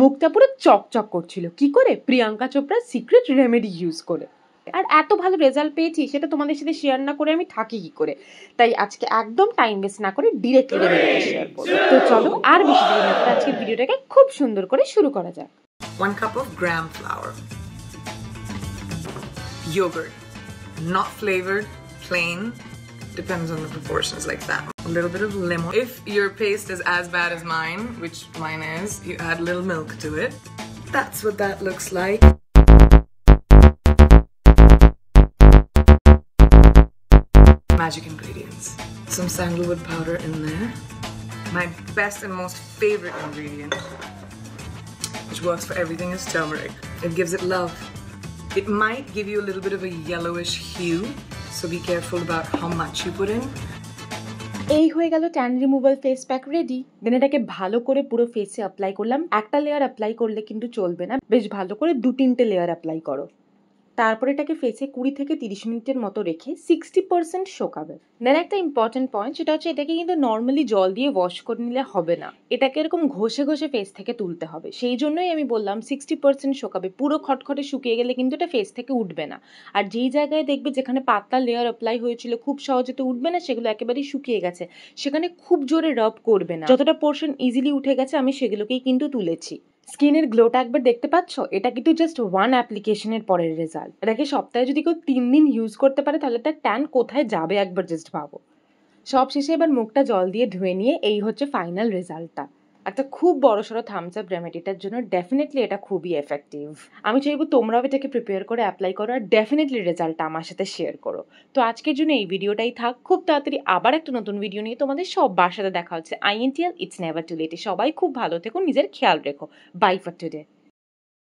মুখটা পুরো চকচক করছিল। কি করে? প্রিয়াঙ্কা চোপড়ার সিক্রেট রেমেডি ইউজ করে। আর এত ভালো রেজাল্ট পেয়েছি সেটা তোমাদের সাথে শেয়ার না করে আমি থাকি কি করে। তাই আজকে একদম টাইম ওয়েস্ট না করে ডিরেক্টলি রেমেডিটা শেয়ার করব। তো চলো আর বেশি দেরি না করে আজকের ভিডিওটাকে খুব সুন্দর করে শুরু করা যাক। 1 cup of gram flour, yogurt, not flavored, plain, depends on the proportions like that. A little bit of lemon. If your paste is as bad as mine, which mine is, you add a little milk to it. That's what that looks like. Magic ingredients. Some sandalwood powder in there. My best and most favorite ingredient, which works for everything, is turmeric. It gives it love. It might give you a little bit of a yellowish hue, so be careful about how much you put in. এই হয়ে গেল tan removal face pack ready. Then এটাকে ভালো করে পুরো ফেসে apply করলাম। একটা লেয়ার অ্যাপ্লাই করলে কিন্তু চলবে না, বেশ ভালো করে 2-3টে লেয়ার অ্যাপ্লাই করো। তারপর এটাকে ফেসে 20 থেকে 30 মিনিটের মতো রেখে 60% শোকাবে। দেন একটা ইম্পর্টেন্ট পয়েন্ট, সেটা হচ্ছে এটাকে কিন্তু নর্মালি জল দিয়ে ওয়াশ করে নিলে হবে না, এটাকে এরকম ঘষে ঘষে ফেস থেকে তুলতে হবে। সেই জন্যই আমি বললাম 60% শোকাবে। পুরো খটখটে শুকিয়ে গেলে কিন্তু এটা ফেস থেকে উঠবে না। আর যেই জায়গায় দেখবে যেখানে পাতলা লেয়ার অ্যাপ্লাই হয়েছিল খুব সহজে তো উঠবে না, সেগুলো একেবারেই শুকিয়ে গেছে, সেখানে খুব জোরে রাব করবে না। যতটা পোর্শন ইজিলি উঠে গেছে আমি সেগুলোকেই কিন্তু তুলেছি। স্কিনের গ্লোটা একবার দেখতে পাচ্ছ? এটা কিন্তু জাস্ট 1 অ্যাপ্লিকেশনের পরের রেজাল্ট। এটাকে সপ্তাহে যদি কেউ 3 দিন ইউজ করতে পারে তাহলে তার ট্যান কোথায় যাবে একবার জাস্ট ভাবো। সব শেষে এবার মুখটা জল দিয়ে ধুয়ে নিয়ে এই হচ্ছে ফাইনাল রেজাল্টটা। একটা খুব বড়সড় থামস আপ রেমেডিটার জন্য ডেফিনেটলি এটা খুবই এফেক্টিভ। আমি চাইবো তোমরাও এটাকে প্রিপেয়ার করে অ্যাপ্লাই করো আর ডেফিনেটলি রেজাল্টটা আমার সাথে শেয়ার করো। তো আজকের জন্য এই ভিডিওটাই থাক। খুব তাড়াতাড়ি আবার একটা নতুন ভিডিও নিয়ে তোমাদের সবার সাথে দেখা হচ্ছে। INTL, it's never too late. সবাই খুব ভালো থেকো, নিজের খেয়াল রেখো। Bye for today.